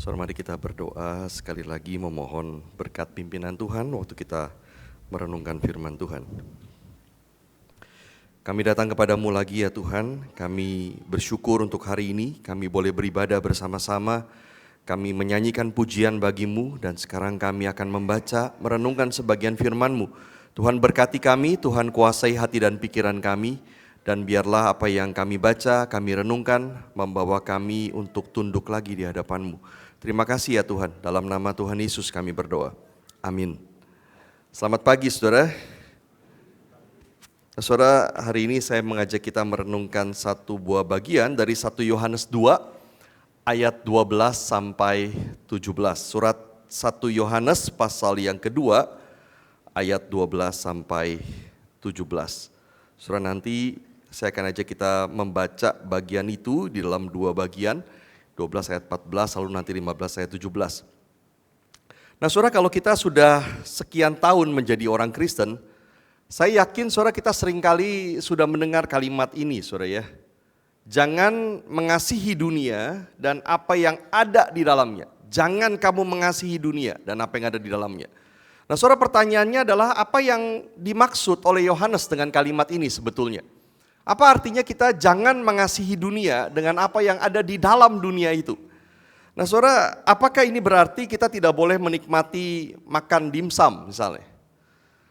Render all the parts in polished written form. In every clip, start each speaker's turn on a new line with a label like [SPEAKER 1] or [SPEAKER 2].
[SPEAKER 1] Saudara, mari kita berdoa sekali lagi memohon berkat pimpinan Tuhan waktu kita merenungkan firman Tuhan. Kami datang kepadamu lagi ya Tuhan, kami bersyukur untuk hari ini, kami boleh beribadah bersama-sama, kami menyanyikan pujian bagimu, dan sekarang kami akan membaca, merenungkan sebagian firman-Mu. Tuhan berkati kami, Tuhan kuasai hati dan pikiran kami, dan biarlah apa yang kami baca, kami renungkan, membawa kami untuk tunduk lagi di hadapan-Mu. Terima kasih ya Tuhan, dalam nama Tuhan Yesus kami berdoa. Amin. Selamat pagi saudara. Saudara, hari ini saya mengajak kita merenungkan satu buah bagian dari 1 Yohanes 2 ayat 12 sampai 17. Surat 1 Yohanes pasal yang kedua ayat 12 sampai 17. Saudara, nanti saya akan ajak kita membaca bagian itu di dalam dua bagian, 12 ayat 14 lalu nanti 15 ayat 17. Nah saudara, kalau kita sudah sekian tahun menjadi orang Kristen, saya yakin saudara kita seringkali sudah mendengar kalimat ini saudara ya. Jangan mengasihi dunia dan apa yang ada di dalamnya. Jangan kamu mengasihi dunia dan apa yang ada di dalamnya. Nah saudara, pertanyaannya adalah apa yang dimaksud oleh Yohanes dengan kalimat ini sebetulnya? Apa artinya kita jangan mengasihi dunia dengan apa yang ada di dalam dunia itu? Nah saudara, apakah ini berarti kita tidak boleh menikmati makan dimsum misalnya?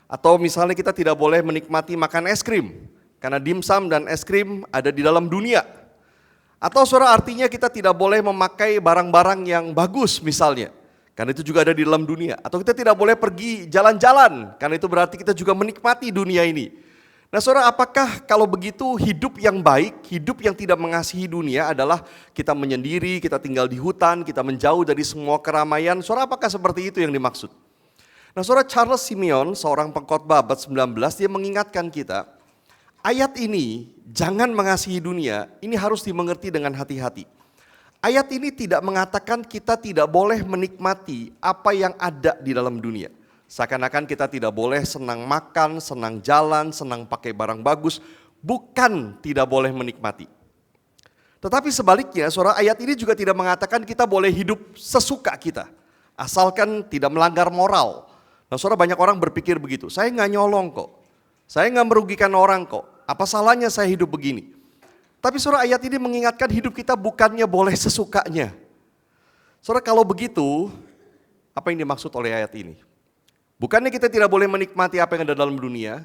[SPEAKER 1] Atau misalnya kita tidak boleh menikmati makan es krim, karena dimsum dan es krim ada di dalam dunia. Atau saudara, artinya kita tidak boleh memakai barang-barang yang bagus misalnya, karena itu juga ada di dalam dunia. Atau kita tidak boleh pergi jalan-jalan, karena itu berarti kita juga menikmati dunia ini. Nah saudara, apakah kalau begitu hidup yang baik, hidup yang tidak mengasihi dunia adalah kita menyendiri, kita tinggal di hutan, kita menjauh dari semua keramaian? Saudara, apakah seperti itu yang dimaksud? Nah saudara, Charles Simeon, seorang pengkhotbah abad 19, dia mengingatkan kita, ayat ini, jangan mengasihi dunia, ini harus dimengerti dengan hati-hati. Ayat ini tidak mengatakan kita tidak boleh menikmati apa yang ada di dalam dunia. Seakan-akan kita tidak boleh senang makan, senang jalan, senang pakai barang bagus, bukan tidak boleh menikmati. Tetapi sebaliknya, saudara, ayat ini juga tidak mengatakan kita boleh hidup sesuka kita, asalkan tidak melanggar moral. Nah saudara, banyak orang berpikir begitu, saya nggak nyolong kok, saya nggak merugikan orang kok, apa salahnya saya hidup begini. Tapi saudara, ayat ini mengingatkan hidup kita bukannya boleh sesukanya. Saudara, kalau begitu, apa yang dimaksud oleh ayat ini? Bukannya kita tidak boleh menikmati apa yang ada dalam dunia,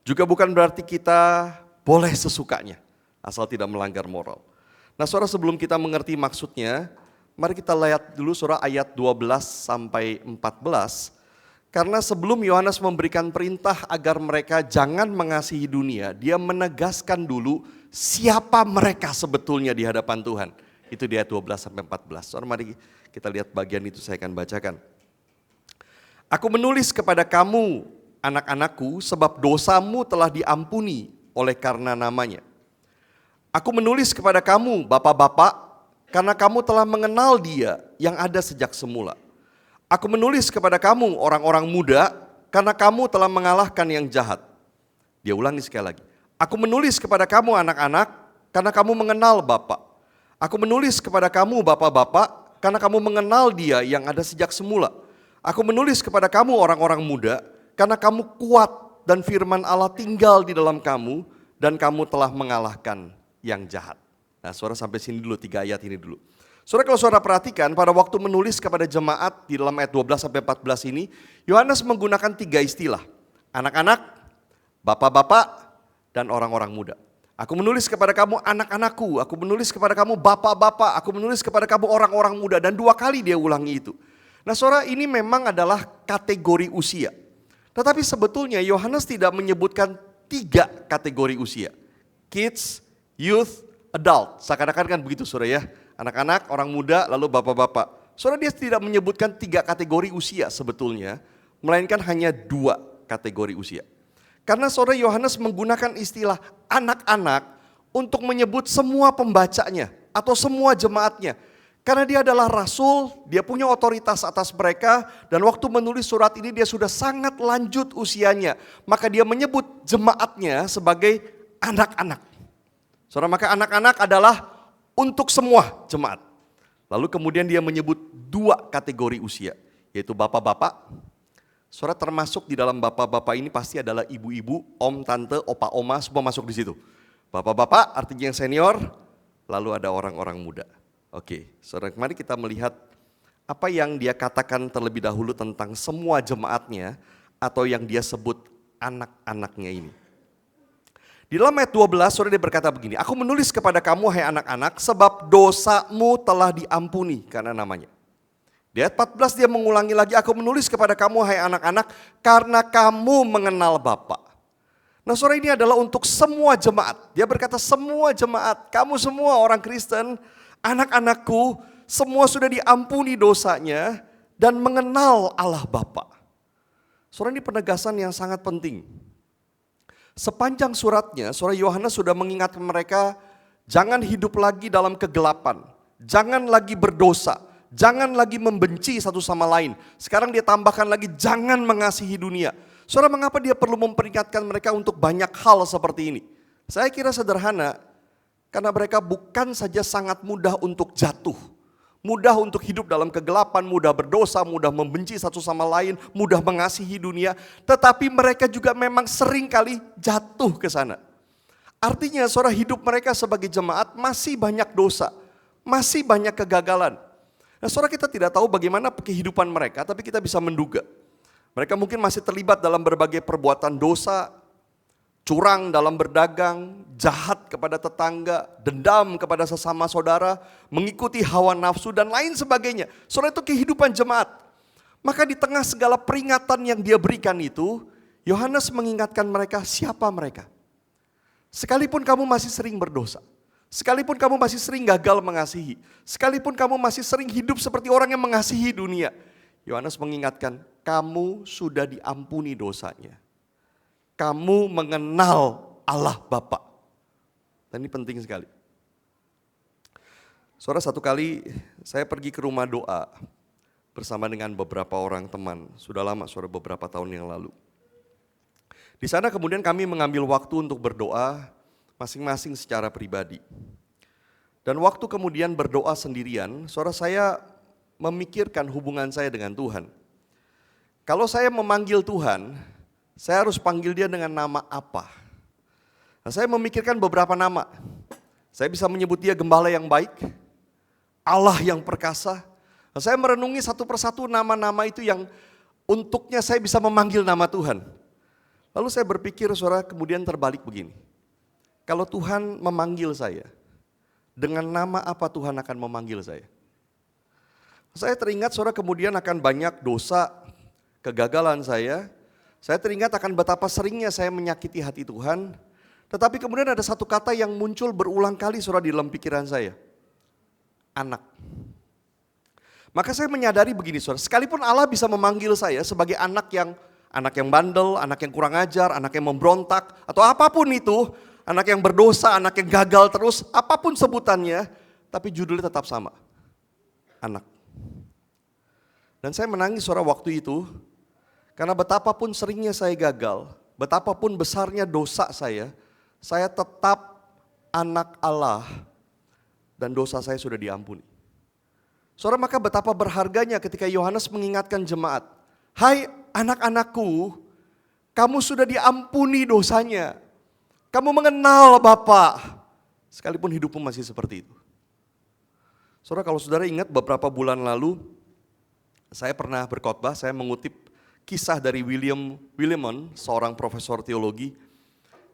[SPEAKER 1] juga bukan berarti kita boleh sesukanya, asal tidak melanggar moral. Nah saudara, sebelum kita mengerti maksudnya, mari kita lihat dulu saudara ayat 12 sampai 14. Karena sebelum Yohanes memberikan perintah agar mereka jangan mengasihi dunia, dia menegaskan dulu siapa mereka sebetulnya di hadapan Tuhan. Itu di ayat 12 sampai 14. Saudara, mari kita lihat bagian itu, saya akan bacakan. Aku menulis kepada kamu anak-anakku sebab dosamu telah diampuni oleh karena namanya. Aku menulis kepada kamu bapak-bapak karena kamu telah mengenal Dia yang ada sejak semula. Aku menulis kepada kamu orang-orang muda karena kamu telah mengalahkan yang jahat. Dia ulangi sekali lagi. Aku menulis kepada kamu anak-anak karena kamu mengenal Bapa. Aku menulis kepada kamu bapak-bapak karena kamu mengenal Dia yang ada sejak semula. Aku menulis kepada kamu orang-orang muda karena kamu kuat dan firman Allah tinggal di dalam kamu dan kamu telah mengalahkan yang jahat. Nah saudara, sampai sini dulu, 3 ayat ini dulu. Saudara, kalau saudara perhatikan pada waktu menulis kepada jemaat di dalam ayat 12 sampai 14 ini, Yohanes menggunakan 3 istilah. Anak-anak, bapak-bapak, dan orang-orang muda. Aku menulis kepada kamu anak-anakku, aku menulis kepada kamu bapak-bapak, aku menulis kepada kamu orang-orang muda. Dan 2 kali dia ulangi itu. Nah saudara, ini memang adalah kategori usia. Tetapi sebetulnya Yohanes tidak menyebutkan 3 kategori usia. Kids, youth, adult. Seakan-akan kan begitu saudara ya. Anak-anak, orang muda, lalu bapak-bapak. Saudara, dia tidak menyebutkan 3 kategori usia sebetulnya. Melainkan hanya 2 kategori usia. Karena saudara, Yohanes menggunakan istilah anak-anak untuk menyebut semua pembacanya atau semua jemaatnya. Karena dia adalah rasul, dia punya otoritas atas mereka, dan waktu menulis surat ini dia sudah sangat lanjut usianya. Maka dia menyebut jemaatnya sebagai anak-anak. Saudara, maka anak-anak adalah untuk semua jemaat. Lalu kemudian dia menyebut dua kategori usia, yaitu bapak-bapak. Saudara, termasuk di dalam bapak-bapak ini pasti adalah ibu-ibu, om, tante, opa, oma, semua masuk di situ. Bapak-bapak artinya yang senior, lalu ada orang-orang muda. Oke, saudara, mari kita melihat apa yang dia katakan terlebih dahulu tentang semua jemaatnya atau yang dia sebut anak-anaknya ini. Di dalam ayat 12, saudara, dia berkata begini, aku menulis kepada kamu hai anak-anak sebab dosamu telah diampuni karena namanya. Di ayat 14 dia mengulangi lagi, aku menulis kepada kamu hai anak-anak karena kamu mengenal Bapa. Nah, saudara, ini adalah untuk semua jemaat. Dia berkata semua jemaat, kamu semua orang Kristen, anak-anakku, semua sudah diampuni dosanya dan mengenal Allah Bapa. Saudara, ini penegasan yang sangat penting. Sepanjang suratnya, saudara, Yohanes sudah mengingatkan mereka, jangan hidup lagi dalam kegelapan, jangan lagi berdosa, jangan lagi membenci satu sama lain. Sekarang dia tambahkan lagi, jangan mengasihi dunia. Saudara, mengapa dia perlu memperingatkan mereka untuk banyak hal seperti ini? Saya kira sederhana, karena mereka bukan saja sangat mudah untuk jatuh, mudah untuk hidup dalam kegelapan, mudah berdosa, mudah membenci satu sama lain, mudah mengasihi dunia. Tetapi mereka juga memang sering kali jatuh ke sana. Artinya saudara, hidup mereka sebagai jemaat masih banyak dosa, masih banyak kegagalan. Nah, saudara, kita tidak tahu bagaimana kehidupan mereka, tapi kita bisa menduga. Mereka mungkin masih terlibat dalam berbagai perbuatan dosa, curang dalam berdagang, jahat kepada tetangga, dendam kepada sesama saudara, mengikuti hawa nafsu dan lain sebagainya. Saudara, itu kehidupan jemaat. Maka di tengah segala peringatan yang dia berikan itu, Yohanes mengingatkan mereka siapa mereka. Sekalipun kamu masih sering berdosa, sekalipun kamu masih sering gagal mengasihi, sekalipun kamu masih sering hidup seperti orang yang mengasihi dunia, Yohanes mengingatkan kamu sudah diampuni dosanya. Kamu mengenal Allah Bapa. Dan ini penting sekali. Saudara, satu kali saya pergi ke rumah doa bersama dengan beberapa orang teman. Sudah lama, saudara, beberapa tahun yang lalu. Di sana kemudian kami mengambil waktu untuk berdoa masing-masing secara pribadi. Dan waktu kemudian berdoa sendirian, saudara, saya memikirkan hubungan saya dengan Tuhan. Kalau saya memanggil Tuhan, saya harus panggil dia dengan nama apa? Nah, saya memikirkan beberapa nama. Saya bisa menyebut dia gembala yang baik, Allah yang perkasa. Nah, saya merenungi satu persatu nama-nama itu yang untuknya saya bisa memanggil nama Tuhan. Lalu saya berpikir, saudara, kemudian terbalik begini. Kalau Tuhan memanggil saya, dengan nama apa Tuhan akan memanggil saya? Saya teringat, saudara, kemudian akan banyak dosa, kegagalan saya. Saya teringat akan betapa seringnya saya menyakiti hati Tuhan. Tetapi kemudian ada satu kata yang muncul berulang kali, saudara, di dalam pikiran saya. Anak. Maka saya menyadari begini, saudara, sekalipun Allah bisa memanggil saya sebagai anak yang bandel, anak yang kurang ajar, anak yang memberontak, atau apapun itu, anak yang berdosa, anak yang gagal terus, apapun sebutannya, tapi judulnya tetap sama. Anak. Dan saya menangis, saudara, waktu itu, karena betapapun seringnya saya gagal, betapapun besarnya dosa saya tetap anak Allah dan dosa saya sudah diampuni. Saudara, maka betapa berharganya ketika Yohanes mengingatkan jemaat, hai anak-anakku, kamu sudah diampuni dosanya, kamu mengenal Bapa, sekalipun hidupmu masih seperti itu. Saudara, kalau saudara ingat beberapa bulan lalu, saya pernah berkhotbah, saya mengutip kisah dari William Willimon, seorang profesor teologi.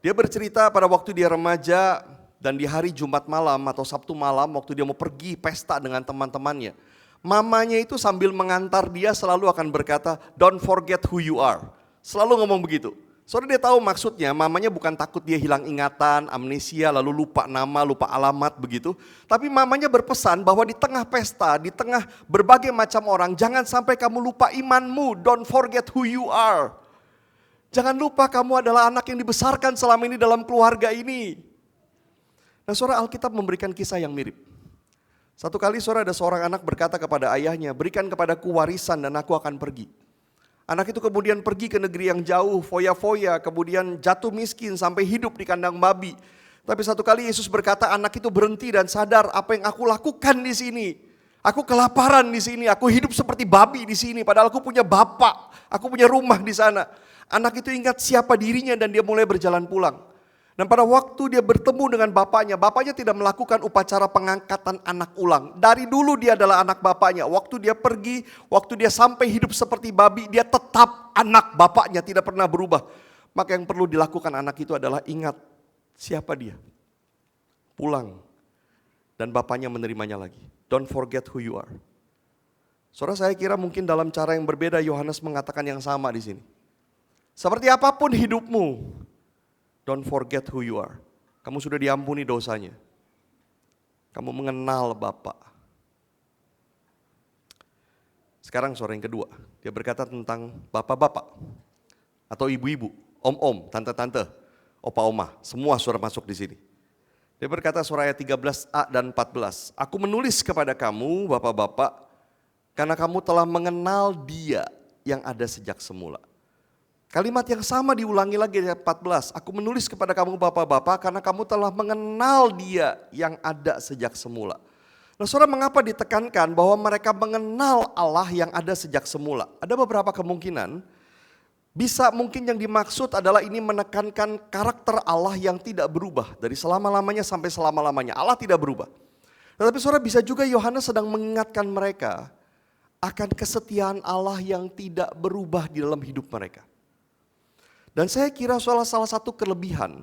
[SPEAKER 1] Dia bercerita pada waktu dia remaja dan di hari Jumat malam atau Sabtu malam waktu dia mau pergi pesta dengan teman-temannya. Mamanya itu sambil mengantar dia selalu akan berkata, don't forget who you are. Selalu ngomong begitu. Soalnya dia tahu maksudnya, mamanya bukan takut dia hilang ingatan, amnesia, lalu lupa nama, lupa alamat begitu. Tapi mamanya berpesan bahwa di tengah pesta, di tengah berbagai macam orang, jangan sampai kamu lupa imanmu, don't forget who you are. Jangan lupa kamu adalah anak yang dibesarkan selama ini dalam keluarga ini. Nah, saudara, Alkitab memberikan kisah yang mirip. Satu kali, saudara, ada seorang anak berkata kepada ayahnya, berikan kepadaku warisan dan aku akan pergi. Anak itu kemudian pergi ke negeri yang jauh, foya-foya, kemudian jatuh miskin sampai hidup di kandang babi. Tapi satu kali Yesus berkata, anak itu berhenti dan sadar apa yang aku lakukan di sini. Aku kelaparan di sini, aku hidup seperti babi di sini, padahal aku punya bapak, aku punya rumah di sana. Anak itu ingat siapa dirinya dan dia mulai berjalan pulang. Dan pada waktu dia bertemu dengan bapaknya, bapaknya tidak melakukan upacara pengangkatan anak ulang. Dari dulu dia adalah anak bapaknya. Waktu dia pergi, waktu dia sampai hidup seperti babi, dia tetap anak bapaknya, tidak pernah berubah. Maka yang perlu dilakukan anak itu adalah ingat siapa dia. Pulang. Dan bapaknya menerimanya lagi. Don't forget who you are. Saudara, saya kira mungkin dalam cara yang berbeda Yohanes mengatakan yang sama di sini. Seperti apapun hidupmu, don't forget who you are. Kamu sudah diampuni dosanya. Kamu mengenal Bapa. Sekarang saudara yang kedua, dia berkata tentang bapak-bapak atau ibu-ibu, om-om, tante-tante, opa-oma, semua saudara masuk di sini. Dia berkata surah ayat 13a dan 14. Aku menulis kepada kamu bapak-bapak karena kamu telah mengenal Dia yang ada sejak semula. Kalimat yang sama diulangi lagi di ayat 14. Aku menulis kepada kamu bapak-bapak karena kamu telah mengenal Dia yang ada sejak semula. Nah, saudara, mengapa ditekankan bahwa mereka mengenal Allah yang ada sejak semula? Ada beberapa kemungkinan. Bisa mungkin yang dimaksud adalah ini menekankan karakter Allah yang tidak berubah. Dari selama-lamanya sampai selama-lamanya. Allah tidak berubah. Tetapi saudara, bisa juga Yohanes sedang mengingatkan mereka akan kesetiaan Allah yang tidak berubah di dalam hidup mereka. Dan saya kira salah satu kelebihan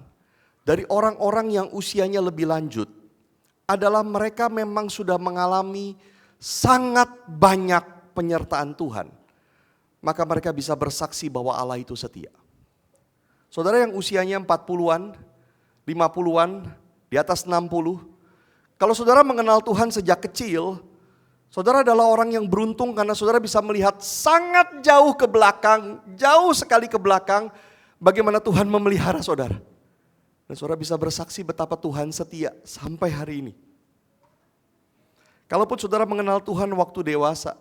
[SPEAKER 1] dari orang-orang yang usianya lebih lanjut adalah mereka memang sudah mengalami sangat banyak penyertaan Tuhan. Maka mereka bisa bersaksi bahwa Allah itu setia. Saudara yang usianya 40-an, 50-an, di atas 60. Kalau saudara mengenal Tuhan sejak kecil, saudara adalah orang yang beruntung karena saudara bisa melihat sangat jauh ke belakang, jauh sekali ke belakang, bagaimana Tuhan memelihara saudara. Dan saudara bisa bersaksi betapa Tuhan setia sampai hari ini. Kalaupun saudara mengenal Tuhan waktu dewasa,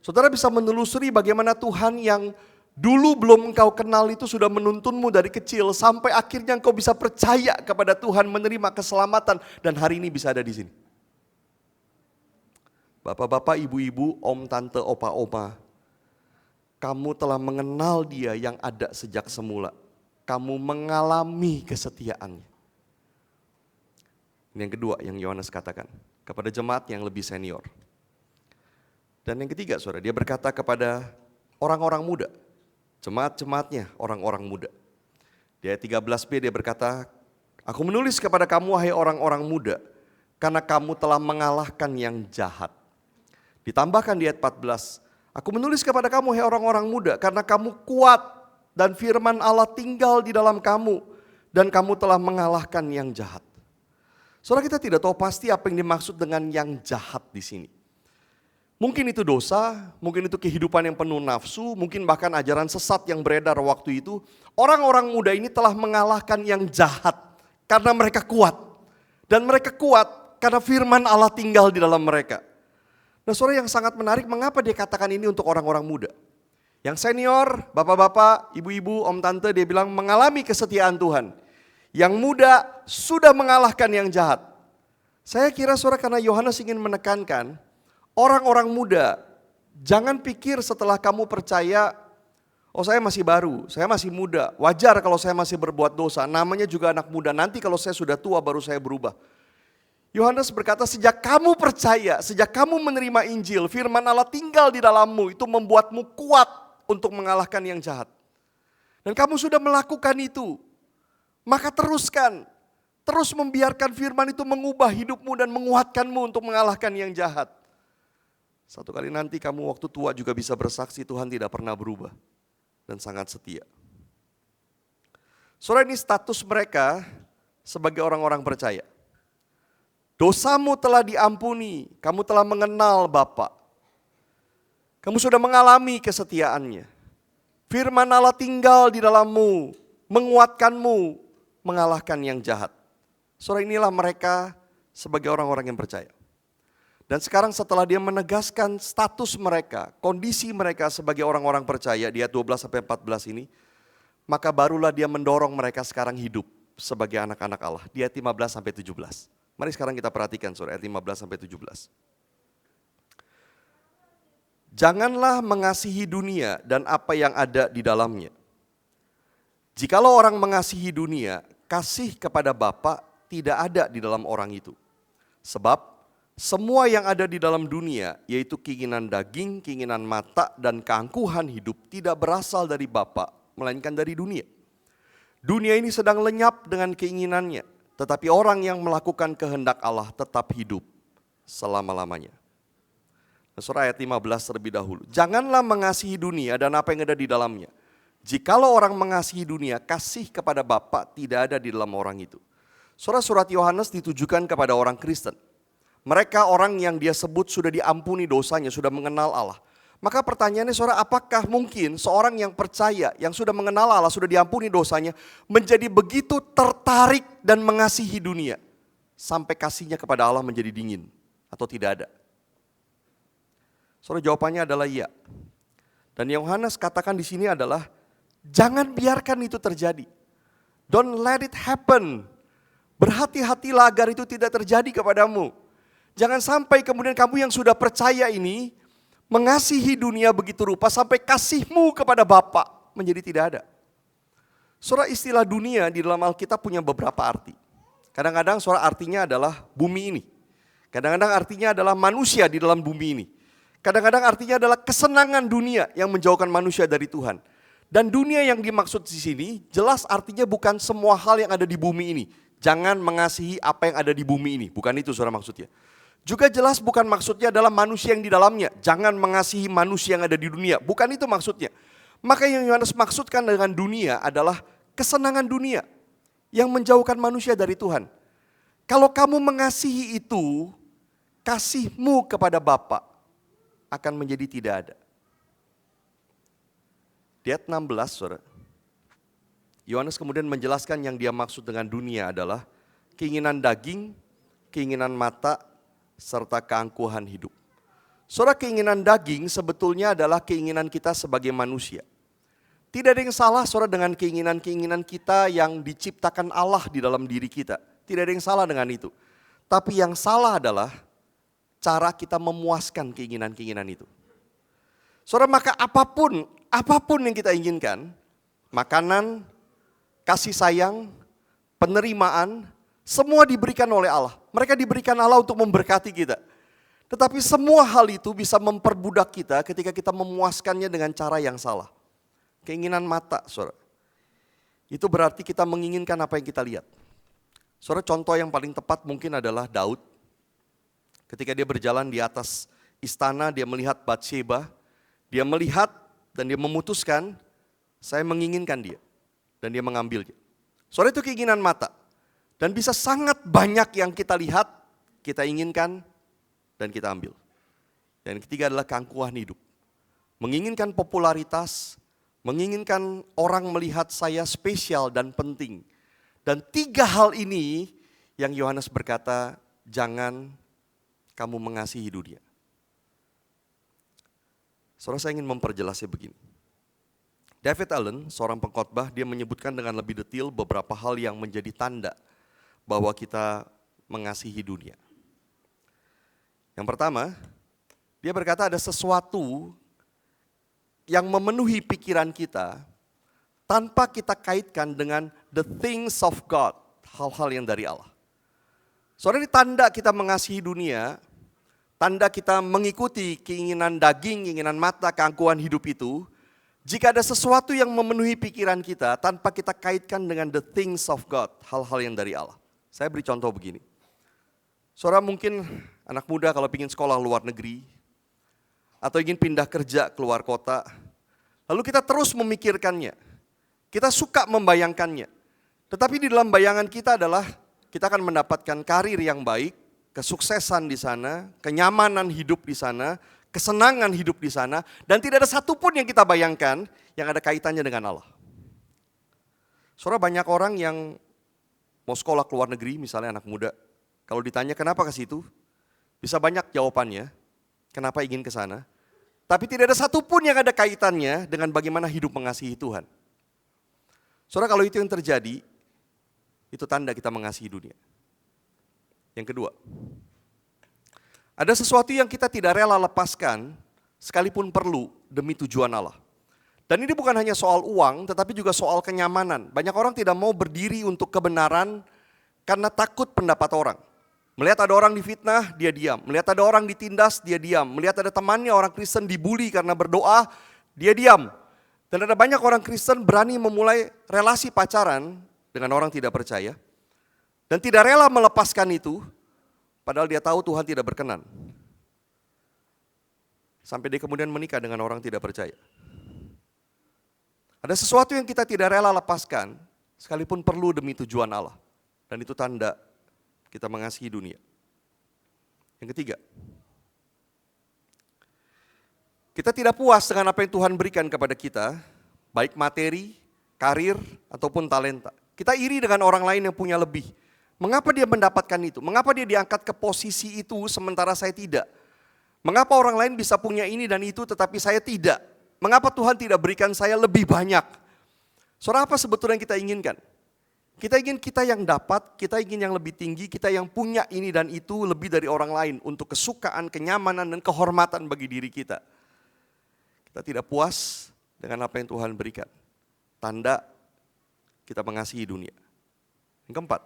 [SPEAKER 1] saudara bisa menelusuri bagaimana Tuhan yang dulu belum engkau kenal itu sudah menuntunmu dari kecil sampai akhirnya engkau bisa percaya kepada Tuhan, menerima keselamatan dan hari ini bisa ada di sini. Bapak-bapak, ibu-ibu, om, tante, opa, oma, kamu telah mengenal Dia yang ada sejak semula. Kamu mengalami kesetiaannya. Ini yang kedua yang Yohanes katakan kepada jemaat yang lebih senior. Dan yang ketiga saudara, dia berkata kepada orang-orang muda, jemaat-jemaatnya orang-orang muda. Di ayat 13b dia berkata, aku menulis kepada kamu wahai orang-orang muda, karena kamu telah mengalahkan yang jahat. Ditambahkan di ayat 14, aku menulis kepada kamu wahai orang-orang muda, karena kamu kuat dan firman Allah tinggal di dalam kamu, dan kamu telah mengalahkan yang jahat. Saudara, kita tidak tahu pasti apa yang dimaksud dengan yang jahat di sini. Mungkin itu dosa, mungkin itu kehidupan yang penuh nafsu, mungkin bahkan ajaran sesat yang beredar waktu itu. Orang-orang muda ini telah mengalahkan yang jahat karena mereka kuat. Dan mereka kuat karena firman Allah tinggal di dalam mereka. Nah, saudara, yang sangat menarik, mengapa dia katakan ini untuk orang-orang muda? Yang senior, bapak-bapak, ibu-ibu, om tante, dia bilang mengalami kesetiaan Tuhan. Yang muda sudah mengalahkan yang jahat. Saya kira saudara, karena Yohanes ingin menekankan, orang-orang muda, jangan pikir setelah kamu percaya, oh saya masih baru, saya masih muda, wajar kalau saya masih berbuat dosa, namanya juga anak muda, nanti kalau saya sudah tua baru saya berubah. Yohanes berkata sejak kamu percaya, sejak kamu menerima Injil, firman Allah tinggal di dalammu, itu membuatmu kuat untuk mengalahkan yang jahat. Dan kamu sudah melakukan itu, maka teruskan, terus membiarkan firman itu mengubah hidupmu dan menguatkanmu untuk mengalahkan yang jahat. Satu kali nanti kamu waktu tua juga bisa bersaksi Tuhan tidak pernah berubah dan sangat setia. Saudara, ini status mereka sebagai orang-orang percaya. Dosamu telah diampuni, kamu telah mengenal Bapa. Kamu sudah mengalami kesetiaannya. Firman Allah tinggal di dalammu, menguatkanmu, mengalahkan yang jahat. Saudara, inilah mereka sebagai orang-orang yang percaya. Dan sekarang setelah dia menegaskan status mereka, kondisi mereka sebagai orang-orang percaya di ayat 12-14 ini, maka barulah dia mendorong mereka sekarang hidup sebagai anak-anak Allah di ayat 15-17. Mari sekarang kita perhatikan saudara, ayat 15-17. Janganlah mengasihi dunia dan apa yang ada di dalamnya. Jikalau orang mengasihi dunia, kasih kepada Bapa tidak ada di dalam orang itu. Sebab semua yang ada di dalam dunia, yaitu keinginan daging, keinginan mata, dan keangkuhan hidup tidak berasal dari Bapa, melainkan dari dunia. Dunia ini sedang lenyap dengan keinginannya, tetapi orang yang melakukan kehendak Allah tetap hidup selama-lamanya. Surah ayat 15 terlebih dahulu. Janganlah mengasihi dunia dan apa yang ada di dalamnya. Jikalau orang mengasihi dunia, kasih kepada Bapa tidak ada di dalam orang itu. Surat Yohanes ditujukan kepada orang Kristen. Mereka orang yang dia sebut sudah diampuni dosanya, sudah mengenal Allah. Maka pertanyaannya saudara, apakah mungkin seorang yang percaya, yang sudah mengenal Allah, sudah diampuni dosanya, menjadi begitu tertarik dan mengasihi dunia, sampai kasihnya kepada Allah menjadi dingin atau tidak ada? Saudara, jawabannya adalah iya. Dan Yohanes katakan di sini adalah, jangan biarkan itu terjadi. Don't let it happen. Berhati-hatilah agar itu tidak terjadi kepadamu. Jangan sampai kemudian kamu yang sudah percaya ini mengasihi dunia begitu rupa sampai kasihmu kepada Bapa menjadi tidak ada. Saudara, istilah dunia di dalam Alkitab punya beberapa arti. Kadang-kadang saudara artinya adalah bumi ini. Kadang-kadang artinya adalah manusia di dalam bumi ini. Kadang-kadang artinya adalah kesenangan dunia yang menjauhkan manusia dari Tuhan. Dan dunia yang dimaksud di sini jelas artinya bukan semua hal yang ada di bumi ini. Jangan mengasihi apa yang ada di bumi ini. Bukan itu saudara maksudnya. Juga jelas bukan maksudnya adalah manusia yang di dalamnya. Jangan mengasihi manusia yang ada di dunia. Bukan itu maksudnya. Maka yang Yohanes maksudkan dengan dunia adalah kesenangan dunia yang menjauhkan manusia dari Tuhan. Kalau kamu mengasihi itu, kasihmu kepada Bapa akan menjadi tidak ada. Di ayat 16 saudara, Yohanes kemudian menjelaskan yang dia maksud dengan dunia adalah keinginan daging, keinginan mata, serta keangkuhan hidup. Saudara, keinginan daging sebetulnya adalah keinginan kita sebagai manusia. Tidak ada yang salah saudara dengan keinginan-keinginan kita yang diciptakan Allah di dalam diri kita. Tidak ada yang salah dengan itu. Tapi yang salah adalah cara kita memuaskan keinginan-keinginan itu. Saudara, maka apapun yang kita inginkan, makanan, kasih sayang, penerimaan, semua diberikan oleh Allah. Mereka diberikan Allah untuk memberkati kita. Tetapi semua hal itu bisa memperbudak kita ketika kita memuaskannya dengan cara yang salah. Keinginan mata, saudara. Itu berarti kita menginginkan apa yang kita lihat. Saudara, contoh yang paling tepat mungkin adalah Daud. Ketika dia berjalan di atas istana, dia melihat Batsheba. Dia melihat dan dia memutuskan, saya menginginkan dia. Dan dia mengambilnya. Saudara, itu keinginan mata. Dan bisa sangat banyak yang kita lihat, kita inginkan, dan kita ambil. Dan ketiga adalah keangkuhan hidup. Menginginkan popularitas, menginginkan orang melihat saya spesial dan penting. Dan tiga hal ini yang Yohanes berkata, jangan kamu mengasihi dunia. Saudara, saya ingin memperjelasnya begini. David Allen, seorang pengkhotbah, dia menyebutkan dengan lebih detail beberapa hal yang menjadi tanda bahwa kita mengasihi dunia. Yang pertama, dia berkata ada sesuatu yang memenuhi pikiran kita tanpa kita kaitkan dengan the things of God, hal-hal yang dari Allah. Saudara, ini tanda kita mengasihi dunia, tanda kita mengikuti keinginan daging, keinginan mata, keangkuhan hidup itu, jika ada sesuatu yang memenuhi pikiran kita tanpa kita kaitkan dengan the things of God, hal-hal yang dari Allah. Saya beri contoh begini. Saudara, mungkin anak muda kalau ingin sekolah luar negeri, atau ingin pindah kerja keluar kota, lalu kita terus memikirkannya. Kita suka membayangkannya. Tetapi di dalam bayangan kita adalah kita akan mendapatkan karir yang baik, kesuksesan di sana, kenyamanan hidup di sana, kesenangan hidup di sana, dan tidak ada satupun yang kita bayangkan yang ada kaitannya dengan Allah. Saudara, banyak orang yang mau sekolah ke luar negeri, misalnya anak muda, kalau ditanya kenapa ke situ, bisa banyak jawabannya, kenapa ingin ke sana, tapi tidak ada satupun yang ada kaitannya dengan bagaimana hidup mengasihi Tuhan. Saudara, kalau itu yang terjadi, itu tanda kita mengasihi dunia. Yang kedua, ada sesuatu yang kita tidak rela lepaskan sekalipun perlu demi tujuan Allah. Dan ini bukan hanya soal uang, tetapi juga soal kenyamanan. Banyak orang tidak mau berdiri untuk kebenaran karena takut pendapat orang. Melihat ada orang difitnah, dia diam. Melihat ada orang ditindas, dia diam. Melihat ada temannya orang Kristen dibully karena berdoa, dia diam. Dan ada banyak orang Kristen berani memulai relasi pacaran dengan orang tidak percaya. Dan tidak rela melepaskan itu, padahal dia tahu Tuhan tidak berkenan. Sampai dia kemudian menikah dengan orang tidak percaya. Ada sesuatu yang kita tidak rela lepaskan, sekalipun perlu demi tujuan Allah. Dan itu tanda kita mengasihi dunia. Yang ketiga, kita tidak puas dengan apa yang Tuhan berikan kepada kita, baik materi, karir, ataupun talenta. Kita iri dengan orang lain yang punya lebih. Mengapa dia mendapatkan itu? Mengapa dia diangkat ke posisi itu sementara saya tidak? Mengapa orang lain bisa punya ini dan itu tetapi saya tidak? Mengapa Tuhan tidak berikan saya lebih banyak? Saudara, apa sebetulnya yang kita inginkan? Kita ingin kita yang dapat, kita ingin yang lebih tinggi, kita yang punya ini dan itu lebih dari orang lain untuk kesukaan, kenyamanan, dan kehormatan bagi diri kita. Kita tidak puas dengan apa yang Tuhan berikan. Tanda kita mengasihi dunia. Yang keempat,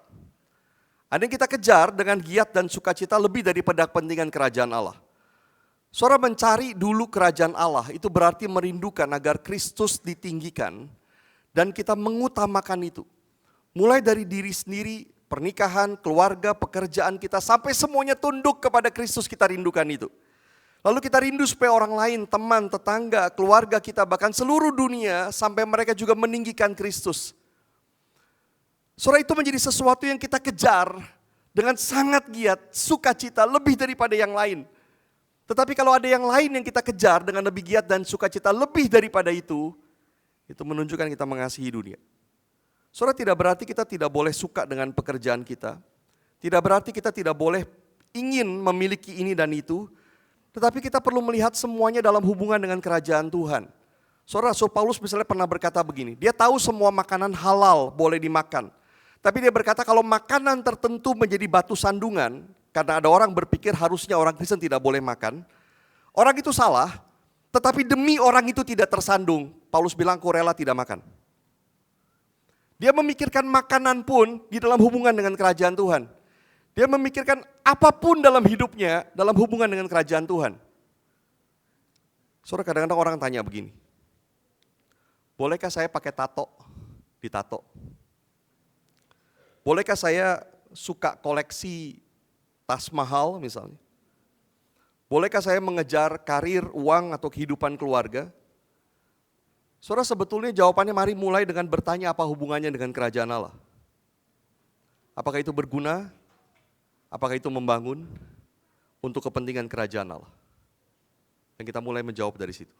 [SPEAKER 1] ada yang kita kejar dengan giat dan sukacita lebih daripada kepentingan kerajaan Allah. Saudara, mencari dulu kerajaan Allah itu berarti merindukan agar Kristus ditinggikan dan kita mengutamakan itu. Mulai dari diri sendiri, pernikahan, keluarga, pekerjaan kita sampai semuanya tunduk kepada Kristus, kita rindukan itu. Lalu kita rindu supaya orang lain, teman, tetangga, keluarga kita, bahkan seluruh dunia sampai mereka juga meninggikan Kristus. Saudara, itu menjadi sesuatu yang kita kejar dengan sangat giat, sukacita lebih daripada yang lain. Tetapi kalau ada yang lain yang kita kejar dengan lebih giat dan sukacita lebih daripada itu menunjukkan kita mengasihi dunia. Saudara, tidak berarti kita tidak boleh suka dengan pekerjaan kita. Tidak berarti kita tidak boleh ingin memiliki ini dan itu. Tetapi kita perlu melihat semuanya dalam hubungan dengan kerajaan Tuhan. Saudara, Rasul Paulus misalnya pernah berkata begini, dia tahu semua makanan halal boleh dimakan. Tapi dia berkata kalau makanan tertentu menjadi batu sandungan, karena ada orang berpikir harusnya orang Kristen tidak boleh makan. Orang itu salah, tetapi demi orang itu tidak tersandung, Paulus bilang aku rela tidak makan. Dia memikirkan makanan pun di dalam hubungan dengan kerajaan Tuhan. Dia memikirkan apapun dalam hidupnya dalam hubungan dengan kerajaan Tuhan. Saudara, kadang-kadang orang tanya begini, bolehkah saya pakai tato? Ditato. Bolehkah saya suka koleksi tas mahal misalnya? Bolehkah saya mengejar karir, uang, atau kehidupan keluarga? Saudara, sebetulnya jawabannya mari mulai dengan bertanya apa hubungannya dengan kerajaan Allah. Apakah itu berguna? Apakah itu membangun untuk kepentingan kerajaan Allah? Dan kita mulai menjawab dari situ.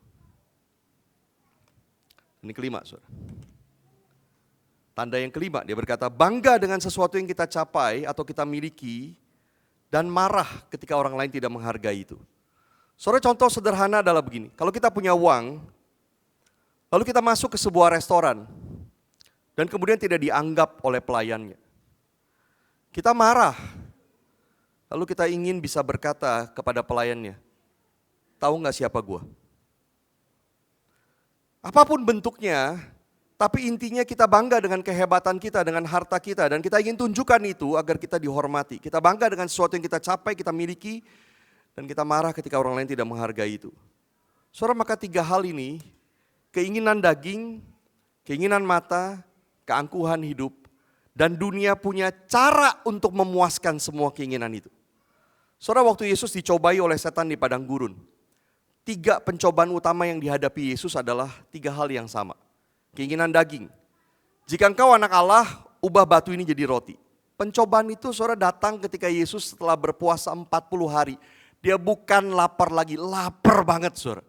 [SPEAKER 1] Ini kelima, saudara. Tanda yang kelima, dia berkata bangga dengan sesuatu yang kita capai atau kita miliki dan marah ketika orang lain tidak menghargai itu. Saudara, contoh sederhana adalah begini, kalau kita punya uang, lalu kita masuk ke sebuah restoran dan kemudian tidak dianggap oleh pelayannya. Kita marah, lalu kita ingin bisa berkata kepada pelayannya, tahu gak siapa gua? Apapun bentuknya, tapi intinya kita bangga dengan kehebatan kita, dengan harta kita, dan kita ingin tunjukkan itu agar kita dihormati. Kita bangga dengan sesuatu yang kita capai, kita miliki, dan kita marah ketika orang lain tidak menghargai itu. Saudara, maka tiga hal ini, keinginan daging, keinginan mata, keangkuhan hidup, dan dunia punya cara untuk memuaskan semua keinginan itu. Saudara, waktu Yesus dicobai oleh setan di padang gurun, tiga pencobaan utama yang dihadapi Yesus adalah tiga hal yang sama. Keinginan daging. Jika engkau anak Allah, ubah batu ini jadi roti. Pencobaan itu saudara datang ketika Yesus setelah berpuasa 40 hari. Dia bukan lapar lagi, lapar banget saudara.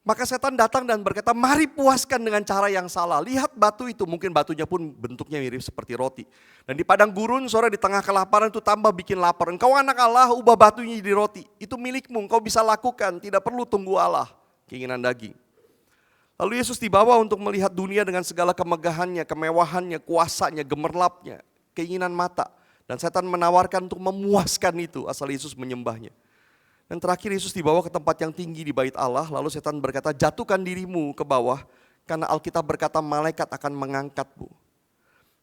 [SPEAKER 1] Maka setan datang dan berkata, mari puaskan dengan cara yang salah. Lihat batu itu, mungkin batunya pun bentuknya mirip seperti roti. Dan di padang gurun saudara, di tengah kelaparan itu tambah bikin lapar. Engkau anak Allah, ubah batunya jadi roti. Itu milikmu, engkau bisa lakukan, tidak perlu tunggu Allah. Keinginan daging. Lalu Yesus dibawa untuk melihat dunia dengan segala kemegahannya, kemewahannya, kuasanya, gemerlapnya, keinginan mata. Dan setan menawarkan untuk memuaskan itu asal Yesus menyembahnya. Dan terakhir Yesus dibawa ke tempat yang tinggi di bait Allah, lalu setan berkata, jatuhkan dirimu ke bawah, karena Alkitab berkata malaikat akan mengangkatmu.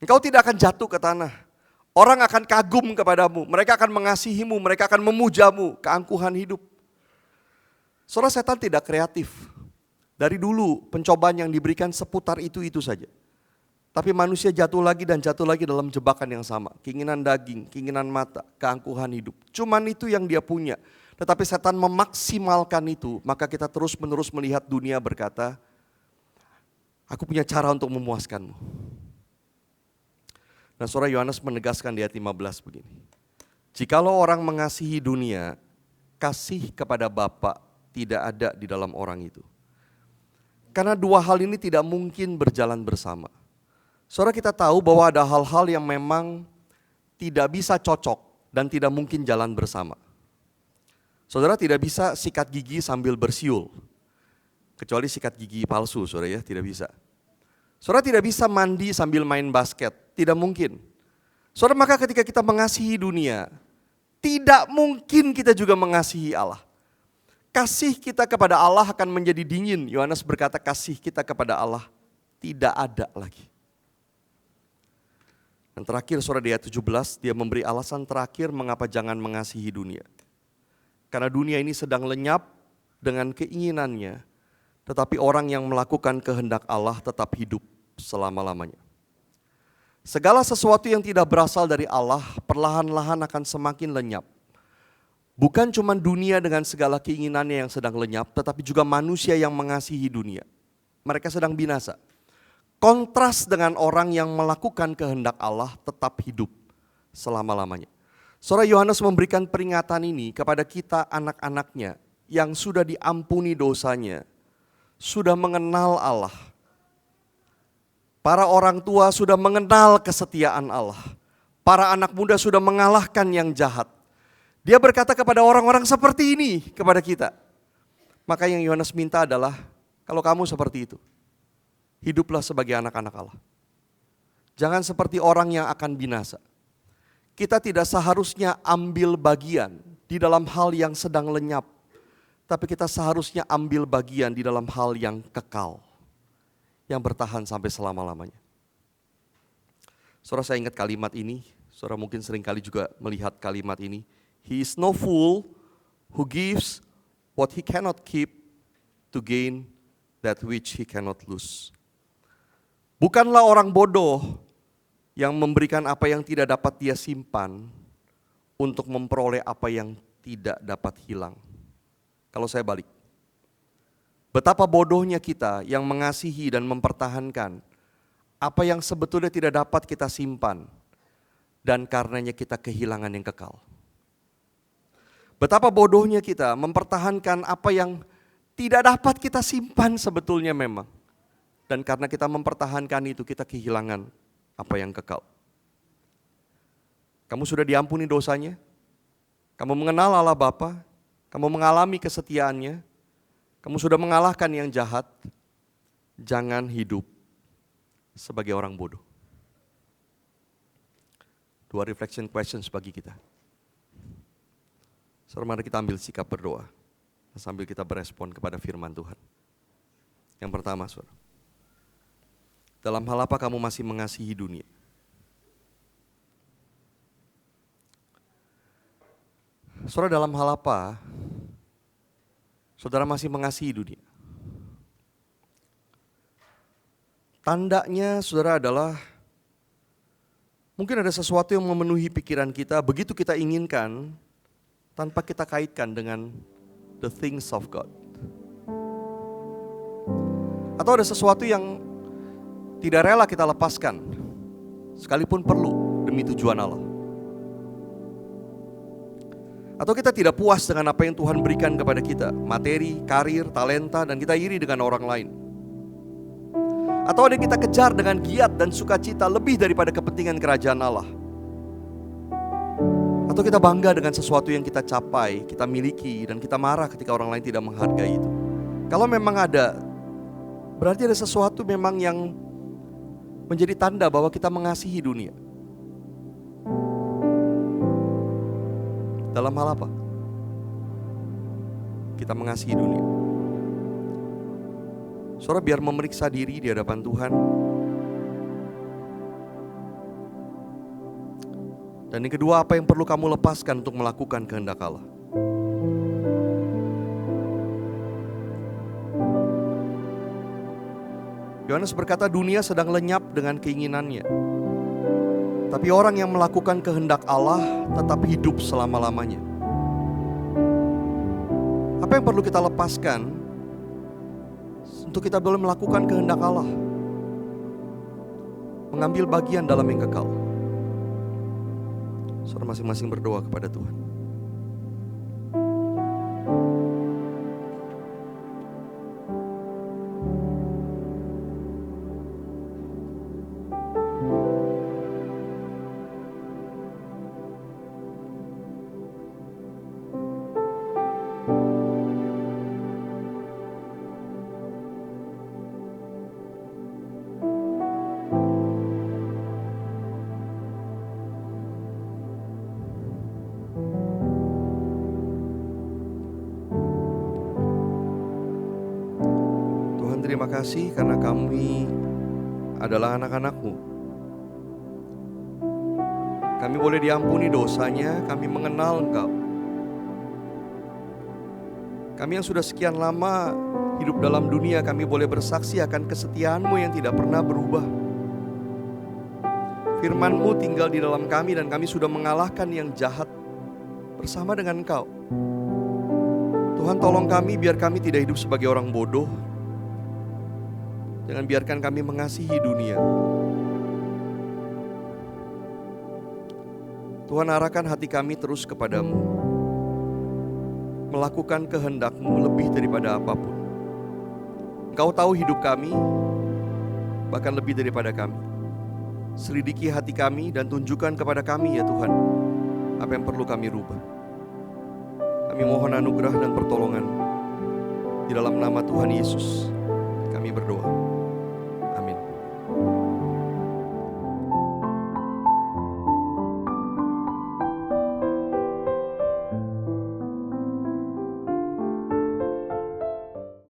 [SPEAKER 1] Engkau tidak akan jatuh ke tanah. Orang akan kagum kepadamu, mereka akan mengasihimu, mereka akan memujamu, keangkuhan hidup. Saudara, setan tidak kreatif. Dari dulu pencobaan yang diberikan seputar itu saja. Tapi manusia jatuh lagi dan jatuh lagi dalam jebakan yang sama. Keinginan daging, keinginan mata, keangkuhan hidup. Cuman itu yang dia punya. Tetapi setan memaksimalkan itu, maka kita terus menerus melihat dunia berkata, aku punya cara untuk memuaskanmu. Nah, saudara, Yohanes menegaskan di ayat 15 begini. Jikalau orang mengasihi dunia, kasih kepada Bapa tidak ada di dalam orang itu. Karena dua hal ini tidak mungkin berjalan bersama. Saudara, kita tahu bahwa ada hal-hal yang memang tidak bisa cocok dan tidak mungkin jalan bersama. Saudara tidak bisa sikat gigi sambil bersiul. Kecuali sikat gigi palsu, saudara ya, tidak bisa. Saudara tidak bisa mandi sambil main basket, tidak mungkin. Saudara, maka ketika kita mengasihi dunia, tidak mungkin kita juga mengasihi Allah. Kasih kita kepada Allah akan menjadi dingin. Yohanes berkata kasih kita kepada Allah tidak ada lagi. Dan terakhir saudara di ayat 17, dia memberi alasan terakhir mengapa jangan mengasihi dunia. Karena dunia ini sedang lenyap dengan keinginannya, tetapi orang yang melakukan kehendak Allah tetap hidup selama-lamanya. Segala sesuatu yang tidak berasal dari Allah perlahan-lahan akan semakin lenyap. Bukan cuma dunia dengan segala keinginannya yang sedang lenyap, tetapi juga manusia yang mengasihi dunia. Mereka sedang binasa. Kontras dengan orang yang melakukan kehendak Allah tetap hidup selama-lamanya. Saudara, Yohanes memberikan peringatan ini kepada kita anak-anaknya yang sudah diampuni dosanya, sudah mengenal Allah. Para orang tua sudah mengenal kesetiaan Allah. Para anak muda sudah mengalahkan yang jahat. Dia berkata kepada orang-orang seperti ini kepada kita. Maka yang Yohanes minta adalah, kalau kamu seperti itu, hiduplah sebagai anak-anak Allah. Jangan seperti orang yang akan binasa. Kita tidak seharusnya ambil bagian di dalam hal yang sedang lenyap. Tapi kita seharusnya ambil bagian di dalam hal yang kekal. Yang bertahan sampai selama-lamanya. Saudara, saya ingat kalimat ini. Saudara mungkin seringkali juga melihat kalimat ini. He is no fool who gives what he cannot keep to gain that which he cannot lose. Bukanlah orang bodoh yang memberikan apa yang tidak dapat dia simpan untuk memperoleh apa yang tidak dapat hilang. Kalau saya balik, betapa bodohnya kita yang mengasihi dan mempertahankan apa yang sebetulnya tidak dapat kita simpan dan karenanya kita kehilangan yang kekal. Betapa bodohnya kita mempertahankan apa yang tidak dapat kita simpan sebetulnya memang. Dan karena kita mempertahankan itu kita kehilangan apa yang kekal. Kamu sudah diampuni dosanya. Kamu mengenal Allah Bapa. Kamu mengalami kesetiaannya. Kamu sudah mengalahkan yang jahat. Jangan hidup sebagai orang bodoh. Dua reflection questions bagi kita. Saudara, mari kita ambil sikap berdoa sambil kita berespon kepada firman Tuhan. Yang pertama, saudara, dalam hal apa kamu masih mengasihi dunia? Saudara, dalam hal apa saudara masih mengasihi dunia? Tandanya saudara adalah mungkin ada sesuatu yang memenuhi pikiran kita, begitu kita inginkan, tanpa kita kaitkan dengan the things of God. Atau ada sesuatu yang tidak rela kita lepaskan, sekalipun perlu demi tujuan Allah. Atau kita tidak puas dengan apa yang Tuhan berikan kepada kita, materi, karir, talenta, dan kita iri dengan orang lain. Atau ada yang kita kejar dengan giat dan sukacita lebih daripada kepentingan kerajaan Allah. Atau kita bangga dengan sesuatu yang kita capai, kita miliki, dan kita marah ketika orang lain tidak menghargai itu. Kalau memang ada, berarti ada sesuatu memang yang menjadi tanda bahwa kita mengasihi dunia. Dalam hal apa? kita mengasihi dunia. Saudara, biar memeriksa diri di hadapan Tuhan. Dan yang kedua, apa yang perlu kamu lepaskan untuk melakukan kehendak Allah? Yohanes berkata, dunia sedang lenyap dengan keinginannya, tapi orang yang melakukan kehendak Allah tetap hidup selama-lamanya. Apa yang perlu kita lepaskan untuk kita boleh melakukan kehendak Allah? Mengambil bagian dalam yang kekal. Saudara masing-masing berdoa kepada Tuhan. Terima kasih karena kami adalah anak-anak-Mu. Kami boleh diampuni dosanya, kami mengenal Engkau. Kami yang sudah sekian lama hidup dalam dunia, kami boleh bersaksi akan kesetiaan-Mu yang tidak pernah berubah. Firman-Mu tinggal di dalam kami dan kami sudah mengalahkan yang jahat bersama dengan Engkau. Tuhan, tolong kami biar kami tidak hidup sebagai orang bodoh. Jangan biarkan kami mengasihi dunia. Tuhan, arahkan hati kami terus kepadamu. Melakukan kehendak-Mu lebih daripada apapun. Engkau tahu hidup kami, bahkan lebih daripada kami. Selidiki hati kami dan tunjukkan kepada kami ya Tuhan, apa yang perlu kami rubah. Kami mohon anugerah dan pertolongan. Di dalam nama Tuhan Yesus, kami berdoa.